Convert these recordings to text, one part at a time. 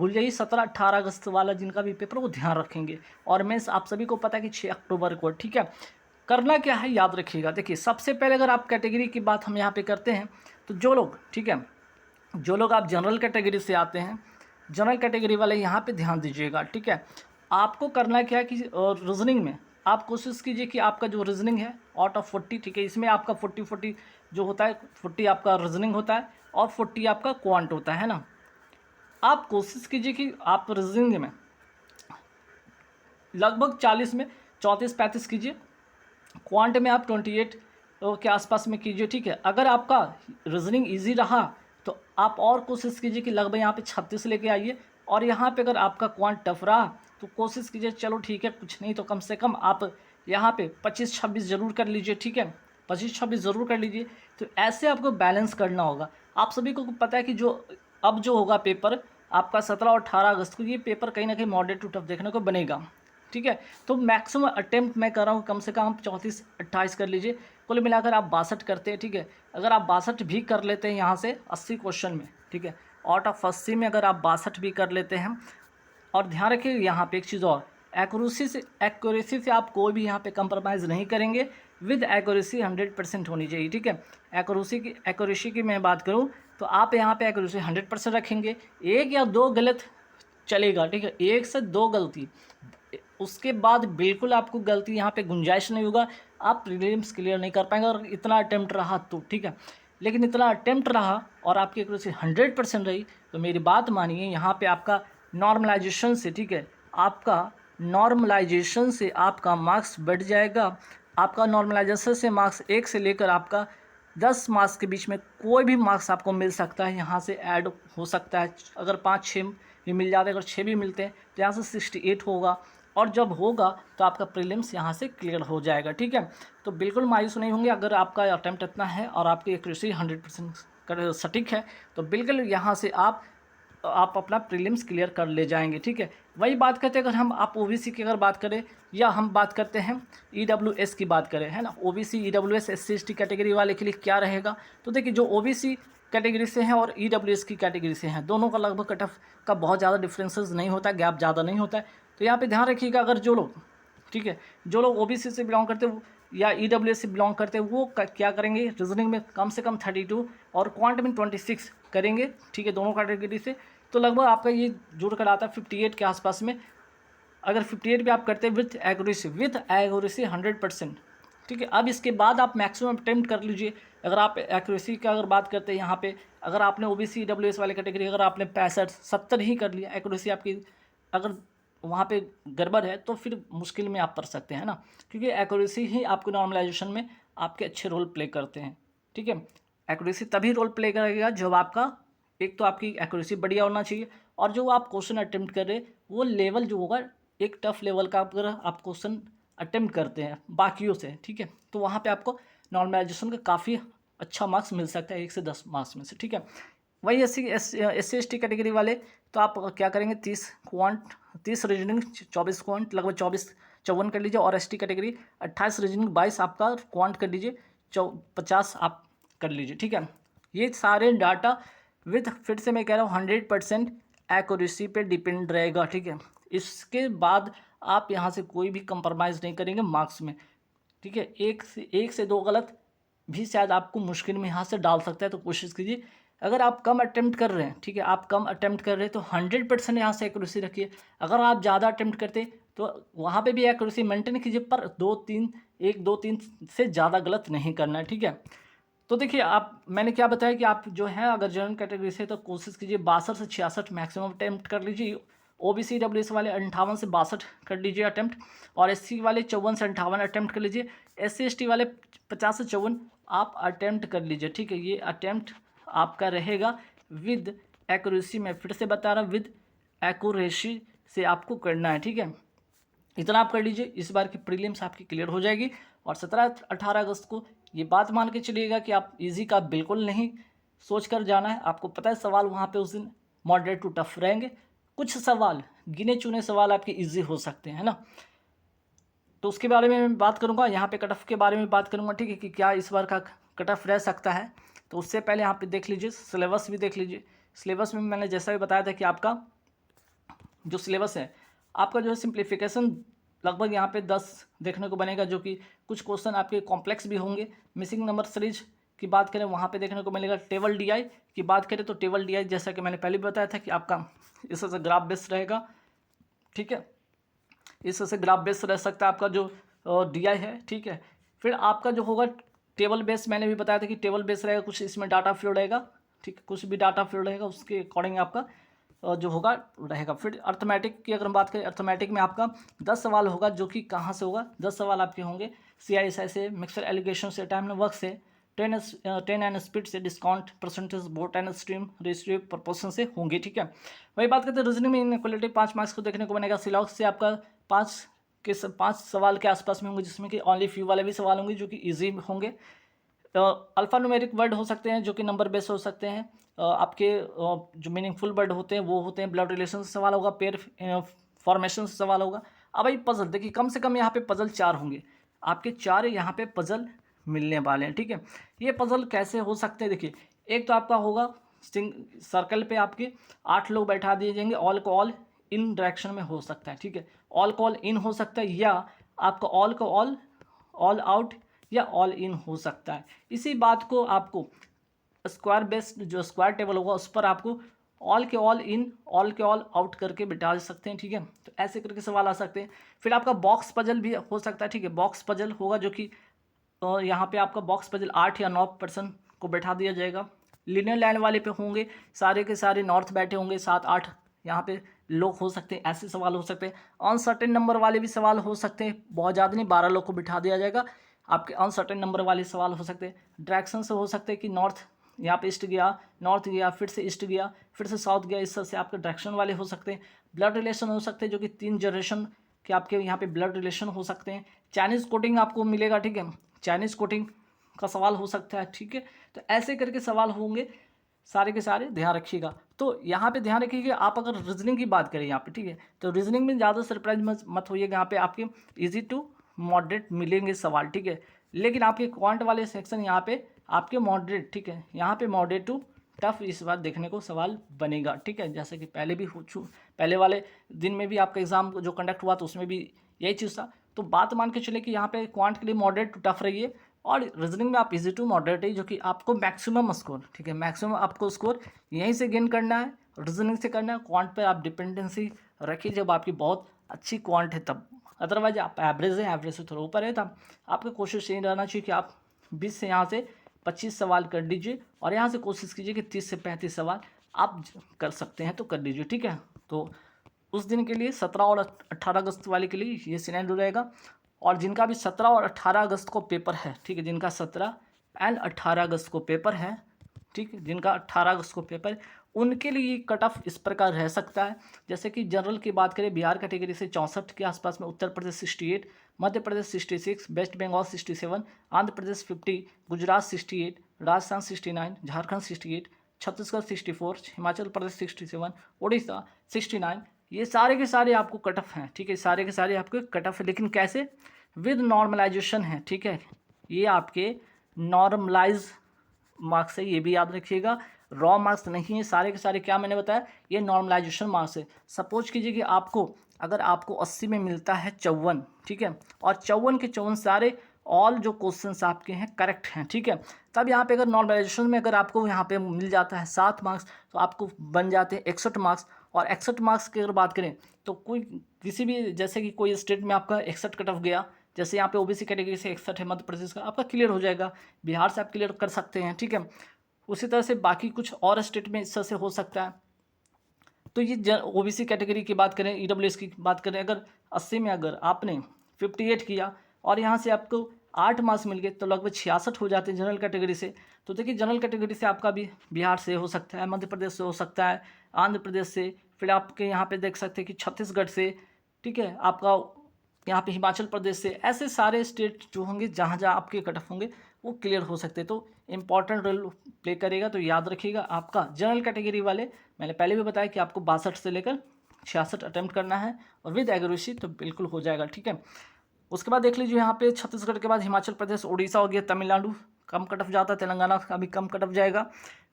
भूल जाइए 17-18 अगस्त वाला जिनका भी पेपर वो ध्यान रखेंगे। और मेंस आप सभी को पता है कि 6 अक्टूबर को, ठीक है। करना क्या है याद रखिएगा। देखिए सबसे पहले अगर आप कैटेगरी की बात हम यहाँ पे करते हैं तो जो लोग, ठीक है, जो लोग आप जनरल कैटेगरी से आते हैं, जनरल कैटेगरी वाले यहाँ पे ध्यान दीजिएगा, ठीक है। आपको करना क्या है कि रीजनिंग में आप कोशिश कीजिए कि आपका जो रीजनिंग है आउट ऑफ 40, ठीक है, इसमें आपका 40 जो होता है, 40 आपका रीजनिंग होता है और 40 आपका क्वांट होता है ना। आप कोशिश कीजिए कि आप रीजनिंग में लगभग 40 में 34-35 कीजिए, क्वांट में आप 28 के आसपास में कीजिए, ठीक है। अगर आपका रीजनिंग इजी रहा तो आप और कोशिश कीजिए कि लगभग यहाँ पे 36 लेके आइए। और यहाँ पे अगर आपका क्वांट टफ रहा तो कोशिश कीजिए, चलो ठीक है कुछ नहीं तो कम से कम आप यहाँ पे 25-26 ज़रूर कर लीजिए, ठीक है, 25-26 ज़रूर कर लीजिए। तो ऐसे आपको बैलेंस करना होगा। आप सभी को पता है कि जो अब जो होगा पेपर आपका 17 और 18 अगस्त को, ये पेपर कहीं ना कहीं मॉडरेट टू टफ देखने को बनेगा, ठीक है। तो मैक्सिमम अटेम्प्ट मैं कर रहा हूँ, कम से कम 34-28 कर लीजिए। कुल मिलाकर आप 62 करते हैं, ठीक है। अगर आप 62 भी कर लेते हैं यहाँ से 80 क्वेश्चन में, ठीक है, आउट ऑफ 80 में अगर आप 62 भी कर लेते हैं। और ध्यान रखिए यहाँ पे एक चीज़ और, एक्यूरेसी से आप कोई भी यहाँ पे कंप्रोमाइज़ नहीं करेंगे। विद एक्यूरेसी 100% होनी चाहिए, ठीक है। एक्यूरेसी की मैं बात करूँ तो आप यहाँ पे एक्यूरेसी 100% रखेंगे। एक या दो गलत चलेगा, ठीक है, एक से दो गलती, उसके बाद बिल्कुल आपको गलती यहाँ पे गुंजाइश नहीं होगा, आप प्रीलिम्स क्लियर नहीं कर पाएंगे। और इतना अटेम्प्ट रहा तो ठीक है, लेकिन इतना अटेम्प्ट रहा और आपकी एक्यूरेसी 100% रही तो मेरी बात मानिए, यहाँ पे आपका नॉर्मलाइजेशन से, ठीक है, आपका नॉर्मलाइजेशन से आपका मार्क्स बढ़ जाएगा। आपका नॉर्मलाइजेशन से मार्क्स 1 से लेकर आपका 10 मार्क्स के बीच में कोई भी मार्क्स आपको मिल सकता है, यहाँ से ऐड हो सकता है। अगर 5-6 भी मिल जाते हैं, अगर 6 भी मिलते हैं तो यहाँ से 68 होगा। और जब होगा तो आपका प्रीलिम्स यहाँ से क्लियर हो जाएगा, ठीक है। तो बिल्कुल मायूस नहीं होंगे अगर आपका अटैम्प्ट इतना है और आपकी एक्यूरेसी 100% सटीक है तो बिल्कुल यहाँ से आप अपना प्रीलिम्स क्लियर कर ले जाएंगे, ठीक है। वही बात करते हैं अगर हम आप ओबीसी की अगर बात करें या हम बात करते हैं ईडब्ल्यूएस की बात करें, है ना। OBC, EWS, SC ST category वाले के लिए क्या रहेगा, तो देखिए जो ओबीसी कैटेगरी से हैं और ईडब्ल्यूएस की कैटेगरी से हैं, दोनों का लगभग कट ऑफ का बहुत ज़्यादा डिफरेंसेस नहीं होता है, गैप ज़्यादा नहीं होता है। तो यहाँ पे ध्यान रखिएगा, अगर जो लोग, ठीक है, जो लोग ओबीसी से बिलोंग करते हैं या ईडब्ल्यूएस से बिलोंग करते हैं वो क्या करेंगे, रीजनिंग में कम से कम 32 और क्वांट में 26 करेंगे, ठीक है, दोनों कैटेगरी से। तो लगभग आपका ये जुड़ कर आता है 58 के आसपास में। अगर 58 भी आप करते हैं विथ एक्यूरेसी 100%, ठीक है। अब इसके बाद आप मैक्सिमम अटेम्प्ट कर लीजिए। अगर आप एक्यूरेसी का अगर बात करते हैं यहाँ पे, अगर आपने ओबीसी डब्ल्यूएस वाले कैटेगरी अगर आपने 65-70 ही कर लिया, एक्यूरेसी आपकी अगर वहाँ पे गड़बड़ है तो फिर मुश्किल में आप पड़ सकते हैं ना, क्योंकि एक्यूरेसी ही आपको नॉर्मलाइजेशन में आपके अच्छे रोल प्ले करते हैं, ठीक है। एक्यूरेसी तभी रोल प्ले करेगा जब आपका एक तो आपकी एक्यूरेसी बढ़िया होना चाहिए और जो आप क्वेश्चन अटेम्प्ट कर रहे हैं वो लेवल जो होगा एक टफ लेवल का अगर आप क्वेश्चन अटेम्प्ट करते हैं बाकियों से, ठीक है, तो वहाँ पे आपको नॉर्मलाइजेशन का काफ़ी अच्छा मार्क्स मिल सकता है 1 से 10 मार्क्स में से, ठीक है। वही S C S T category वाले तो आप क्या करेंगे, 30 रीजनिंग 24 क्वांट, लगभग 54 कर लीजिए। और एस टी कैटेगरी 28 रीजनिंग 22 आपका क्वांट कर लीजिए, 50 आप कर लीजिए, ठीक है। ये सारे डाटा विथ, फिर से मैं कह रहा हूँ, 100% एक्यूरेसी पे डिपेंड रहेगा, ठीक है। इसके बाद आप यहाँ से कोई भी कंप्रोमाइज़ नहीं करेंगे मार्क्स में, ठीक है। एक से दो गलत भी शायद आपको मुश्किल में यहाँ से डाल सकता है, तो कोशिश कीजिए अगर आप कम अटेम्प्ट कर रहे हैं, ठीक है, आप कम अटेम्प्ट कर रहे हैं तो 100% यहाँ से एक्यूरेसी रखिए। अगर आप ज़्यादा अटेम्प्ट करते तो वहाँ पे भी एक्यूरेसी मेंटेन कीजिए, पर 1 2 3 से ज़्यादा गलत नहीं करना है, ठीक है। तो देखिए आप, मैंने क्या बताया कि आप जो है अगर जनरल कैटेगरी से तो कोशिश कीजिए 62 से 66 मैक्सिमम अटेम्प्ट कर लीजिए। ओबीसी डब्ल्यूएस वाले 58 से 62 कर लीजिए अटेम्प्ट, और एससी वाले 54 से 58 अटेम्प्ट कर लीजिए। एससी एसटी वाले 50 से 54 आप अटेम्प्ट कर लीजिए, ठीक है। ये अटेम्प्ट आपका रहेगा विद एक्यूरेसी, मैं फिर से बता रहा हूँ, विद एक्यूरेसी से आपको करना है, ठीक है। इतना आप कर लीजिए, इस बार की प्रीलिम्स आपकी क्लियर हो जाएगी। और 17-18 अगस्त को ये बात मान के चलिएगा कि आप इजी का बिल्कुल नहीं सोच कर जाना है। आपको पता है सवाल वहाँ पे उस दिन मॉडरेट टू टफ रहेंगे, कुछ सवाल गिने चुने सवाल आपके इजी हो सकते हैं ना। तो उसके बारे में मैं बात करूँगा, यहाँ पे कट ऑफ के बारे में बात करूँगा, ठीक है, कि क्या इस बार का कट ऑफ रह सकता है। तो उससे पहले यहाँ पे देख लीजिए, सिलेबस भी देख लीजिए। सिलेबस में मैंने जैसा भी बताया था कि आपका जो सिलेबस है आपका जो है सिंप्लीफिकेशन लगभग यहाँ पे 10 देखने को बनेगा, जो कि कुछ क्वेश्चन आपके कॉम्प्लेक्स भी होंगे। मिसिंग नंबर सीरीज की बात करें वहाँ पे देखने को मिलेगा। टेबल डीआई की बात करें तो टेबल डीआई जैसा कि मैंने पहले भी बताया था कि आपका इससे ग्राफ बेस्ड रहेगा, ठीक है, इससे ग्राफ बेस्ड रह सकता है आपका जो डीआई है, ठीक है। फिर आपका जो होगा टेबल बेस, मैंने भी बताया था कि टेबल बेस रहेगा, कुछ इसमें डाटा फ्लो रहेगा, ठीक है, कुछ भी डाटा फ्लो रहेगा उसके अकॉर्डिंग आपका जो होगा रहेगा। फिर अर्थमेटिक की अगर हम बात करें, अर्थमेटिक में आपका 10 सवाल होगा, जो कि कहाँ से होगा, 10 सवाल आपके होंगे CISI से, मिक्सर एलिगेशन से, टाइम वर्क से, टेन एंड स्पीड से, discount percentage, boat and stream ratio proportion से होंगे, ठीक है। वही बात करते हैं रीजनिंग में इनइक्वालिटी 5 मार्क्स को देखने को बनेगा। सिलॉक्स से आपका 5 सवाल के आसपास में होंगे, जिसमें कि ओनली फ्यू वाले भी सवाल होंगे जो कि ईजी होंगे। अल्फा न्यूमेरिक वर्ड हो सकते हैं जो कि नंबर बेस हो सकते हैं। आपके जो मीनिंगफुल वर्ड होते हैं वो होते हैं। ब्लड रिलेशन से सवाल होगा, पेयर फॉर्मेशन से सवाल होगा। अब भाई पजल देखिए, कम से कम यहाँ पे पजल 4 होंगे आपके, 4 यहाँ पे पजल मिलने वाले हैं, ठीक है। ये पजल कैसे हो सकते हैं, देखिए एक तो आपका होगा सर्कल पे आपके 8 लोग बैठा दिए जाएंगे, ऑल को ऑल इन डायरेक्शन में हो सकता है, ठीक है, ऑल को ऑल इन हो सकता है, या आपका ऑल को ऑल आउट या ऑल इन हो सकता है। इसी बात को आपको स्क्वायर बेस्ड जो स्क्वायर टेबल होगा उस पर आपको ऑल के ऑल इन, ऑल के ऑल आउट करके बिठा सकते हैं, ठीक है। तो ऐसे करके सवाल आ सकते हैं। फिर आपका बॉक्स पजल भी हो सकता है, ठीक है, बॉक्स पजल होगा जो कि यहाँ पे आपका बॉक्स पजल 8 या 9% को बैठा दिया जाएगा। लिनियर लाइन वाले पे होंगे, सारे के सारे नॉर्थ बैठे होंगे, 7-8 यहाँ पे लोग हो सकते हैं, ऐसे सवाल हो सकते हैं। अनसर्टेन नंबर वाले भी सवाल हो सकते हैं, बहुत ज़्यादा नहीं, 12 लोग को बिठा दिया जाएगा, आपके अनसर्टेन नंबर वाले सवाल हो सकते हैं। डायरेक्शन से हो सकते हैं कि नॉर्थ यहाँ पे ईस्ट गया, नॉर्थ गया, फिर से ईस्ट गया, फिर से साउथ गया, इस तरह से आपके डायरेक्शन वाले हो सकते हैं। ब्लड रिलेशन हो सकते हैं जो कि 3 जनरेशन के आपके यहाँ पे ब्लड रिलेशन हो सकते हैं। चाइनीज़ कोडिंग आपको मिलेगा, ठीक है, चाइनीज़ कोडिंग का सवाल हो सकता है, ठीक है। तो ऐसे करके सवाल होंगे, सारे के सारे ध्यान रखिएगा। तो यहाँ पे ध्यान रखिएगा, आप अगर रीजनिंग की बात करें यहाँ पे, ठीक है, तो रीजनिंग में ज़्यादा सरप्राइज मत होइएगा। यहाँ पे आपके इजी टू मॉडरेट मिलेंगे सवाल, ठीक है, लेकिन आपके क्वांट वाले सेक्शन यहाँ पे आपके मॉडरेट, ठीक है, यहाँ पे मॉडरेट टू टफ इस बार देखने को सवाल बनेगा, ठीक है। जैसे कि पहले भी पहले वाले दिन में भी आपका एग्जाम जो कंडक्ट हुआ तो उसमें भी यही चीज़ था। तो बात मान के चले कि यहाँ पे क्वांट के लिए मॉडरेट टू टफ रही है, और रीजनिंग में आप इजी टू मॉडरेट है, जो कि आपको मैक्सिमम स्कोर, ठीक है, मैक्सिमम आपको स्कोर यहीं से गेन करना है, रीजनिंग से करना है। क्वांट पर आप डिपेंडेंसी रखिए जब आपकी बहुत अच्छी क्वांट है तब, अदरवाइज आप एवरेज है, एवरेज से थोड़ा ऊपर है तब आपकी कोशिश यही रहना चाहिए कि आप 20 से यहाँ से 25 सवाल कर लीजिए, और यहाँ से कोशिश कीजिए कि 30 से 35 सवाल आप कर सकते हैं तो कर लीजिए, ठीक है। तो उस दिन के लिए 17 और 18 अगस्त वाले के लिए ये सिनेरियो रहेगा। और जिनका भी 17 और 18 अगस्त को पेपर है, ठीक है, जिनका 17 एंड 18 अगस्त को पेपर है, ठीक है, जिनका 18 अगस्त को पेपर, उनके लिए कट ऑफ इस प्रकार रह सकता है। जैसे कि जनरल की बात करें, बिहार कैटेगरी से 64 के आसपास में, उत्तर प्रदेश 68, मध्य प्रदेश 66, वेस्ट बंगाल 67, आंध्र प्रदेश 50, गुजरात 68, राजस्थान 69, झारखंड 68, छत्तीसगढ़ 64, हिमाचल प्रदेश 67, उड़ीसा 69, ये सारे के सारे आपको कट ऑफ हैं, ठीक है, सारे के सारे आपके कट ऑफ है, लेकिन कैसे, विद नॉर्मलाइजेशन है, ठीक है, ये आपके नॉर्मलाइज मार्क्स है, ये भी याद रखिएगा, रॉ मार्क्स नहीं है, सारे के सारे क्या मैंने बताया, ये नॉर्मलाइजेशन मार्क्स है। सपोज कीजिए कि आपको अगर आपको 80 में मिलता है 54, ठीक है, और 54 के 54 सारे ऑल जो क्वेश्चंस आपके हैं करेक्ट हैं, ठीक है, तब यहाँ पे अगर नॉर्मलाइजेशन में अगर आपको यहाँ पे मिल जाता है 7 मार्क्स, तो आपको बन जाते हैं 61 मार्क्स। और 61 मार्क्स की अगर बात करें तो कोई किसी भी, जैसे कि कोई स्टेट में आपका 61 कट ऑफ गया, जैसे यहाँ पे ओबीसी कैटेगरी से 61 है, मध्य प्रदेश का आपका क्लियर हो जाएगा, बिहार से आप क्लियर कर सकते हैं, ठीक है। उसी तरह से बाकी कुछ और स्टेट में इस तरह से हो सकता है। तो ये ओबीसी कैटेगरी की बात करें, ईडब्ल्यूएस की बात करें, अगर 80 में अगर आपने 58 किया और यहाँ से आपको 8 मार्क्स मिल गए तो लगभग 66 हो जाते हैं जनरल कैटेगरी से। तो देखिए जनरल कैटेगरी से आपका भी बिहार से हो सकता है, मध्य प्रदेश से हो सकता है, आंध्र प्रदेश से, फिर आपके यहाँ पे देख सकते हैं कि छत्तीसगढ़ से, ठीक है, आपका यहाँ पे हिमाचल प्रदेश से, ऐसे सारे स्टेट जो होंगे जहाँ जहाँ आपके कट ऑफ होंगे वो क्लियर हो सकते हैं। तो इम्पॉर्टेंट रोल प्ले करेगा। तो याद रखिएगा आपका जनरल कैटेगरी वाले, मैंने पहले भी बताया कि आपको 62 से लेकर 66 अटैम्प्ट करना है, और विद एक्यूरेसी तो बिल्कुल हो जाएगा, ठीक है। उसके बाद देख लीजिए यहाँ पे छत्तीसगढ़ के बाद हिमाचल प्रदेश, उड़ीसा हो गया, तमिलनाडु कम कट ऑफ जाता है, तेलंगाना का भी कम कट ऑफ जाएगा।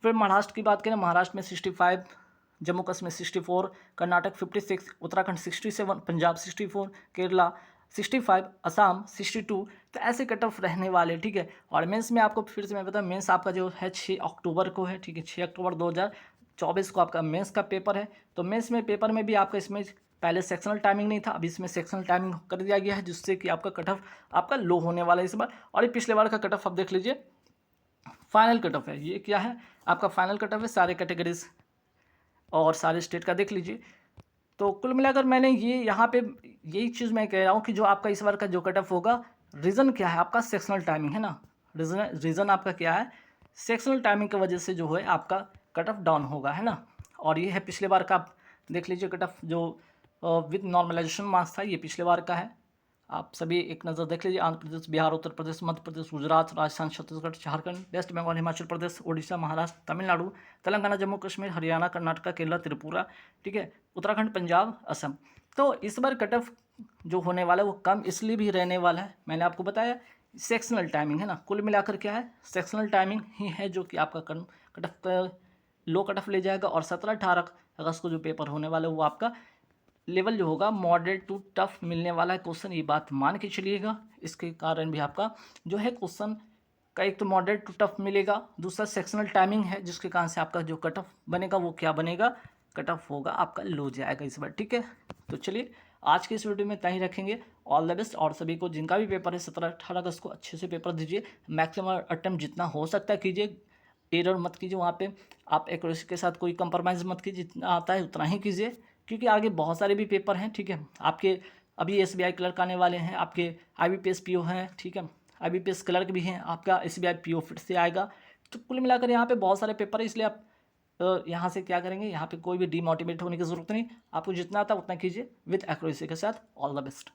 फिर महाराष्ट्र की बात करें, महाराष्ट्र में 65 जम्मू कश्मीर 64, कर्नाटक 56, उत्तराखंड 67, पंजाब 64, केरला 65, असम 62। तो ऐसे कट ऑफ रहने वाले, ठीक है। और मेंस में आपको फिर से मैं बताऊँ, मेंस आपका जो है 6 अक्टूबर को है, ठीक है। 6 अक्टूबर 2024 को आपका मेंस का पेपर है। तो मेंस में पेपर में भी आपका इसमें पहले सेक्शनल टाइमिंग नहीं था, अभी इसमें सेक्शनल टाइमिंग कर दिया गया है, जिससे कि आपका कट ऑफ आपका लो होने वाला है इस बार। और ये पिछले बार का कट ऑफ आप देख लीजिए, फाइनल कट ऑफ है। ये क्या है आपका फाइनल कट ऑफ है, सारे कैटेगरीज और सारे स्टेट का देख लीजिए। तो कुल मिलाकर मैंने ये यहाँ पे यही चीज़ मैं कह रहा हूँ कि जो आपका इस बार का जो कट ऑफ होगा, रीज़न क्या है, आपका सेक्शनल टाइमिंग है ना। रीज़न आपका क्या है, सेक्शनल टाइमिंग की वजह से जो है आपका कट ऑफ डाउन होगा, है ना। और ये है पिछले बार का, आप देख लीजिए कट ऑफ जो विद नॉर्मलाइजेशन मार्क्स था, ये पिछले बार का है। आप सभी एक नज़र देख लीजिए। आंध्र प्रदेश, बिहार, उत्तर प्रदेश, मध्य प्रदेश, गुजरात, राजस्थान, छत्तीसगढ़, झारखंड, वेस्ट बंगाल, हिमाचल प्रदेश, उड़ीसा, महाराष्ट्र, तमिलनाडु, तेलंगाना, जम्मू कश्मीर, हरियाणा, कर्नाटक, केरला, त्रिपुरा, ठीक है, उत्तराखंड, पंजाब, असम। तो इस बार कट ऑफ जो होने वाला है वो कम इसलिए भी रहने वाला है, मैंने आपको बताया सेक्शनल टाइमिंग है ना। कुल मिलाकर क्या है, सेक्शनल टाइमिंग ही है जो कि आपका cut of low cut off ले जाएगा। और 17-18 अगस्त को जो पेपर होने वाला है वो आपका लेवल जो होगा मॉडरेट टू टफ मिलने वाला है क्वेश्चन, ये बात मान के चलिएगा। इसके कारण भी आपका जो है क्वेश्चन का एक तो मॉडरेट टू टफ मिलेगा, दूसरा सेक्शनल टाइमिंग है, जिसके कारण से आपका जो कट ऑफ बनेगा वो क्या बनेगा, कट ऑफ होगा आपका लो जाएगा इस बार, ठीक है। तो चलिए आज के इस वीडियो में इतना ही रखेंगे। All the best. और सभी को जिनका भी पेपर है 17-18 अगस्त को अच्छे से पेपर दीजिए, मैक्सिमम अटेम्प्ट जितना हो सकता है कीजिए, एरर मत कीजिए वहाँ पे, आप एक्यूरेसी के साथ कोई कंप्रोमाइज़ मत कीजिए, जितना आता है उतना ही कीजिए, क्योंकि आगे बहुत सारे भी पेपर हैं, ठीक है। आपके अभी SBI क्लर्क आने वाले हैं, आपके IBPS PO हैं, ठीक है, IBPS क्लर्क भी हैं, आपका SBI PO फिर से आएगा। तो कुल मिलाकर यहाँ पे बहुत सारे पेपर है, इसलिए आप यहाँ से क्या करेंगे, यहाँ पे कोई भी डीमोटिवेट होने की ज़रूरत नहीं, आपको जितना आता है उतना कीजिए विद एक्यूरेसी के साथ। All the best.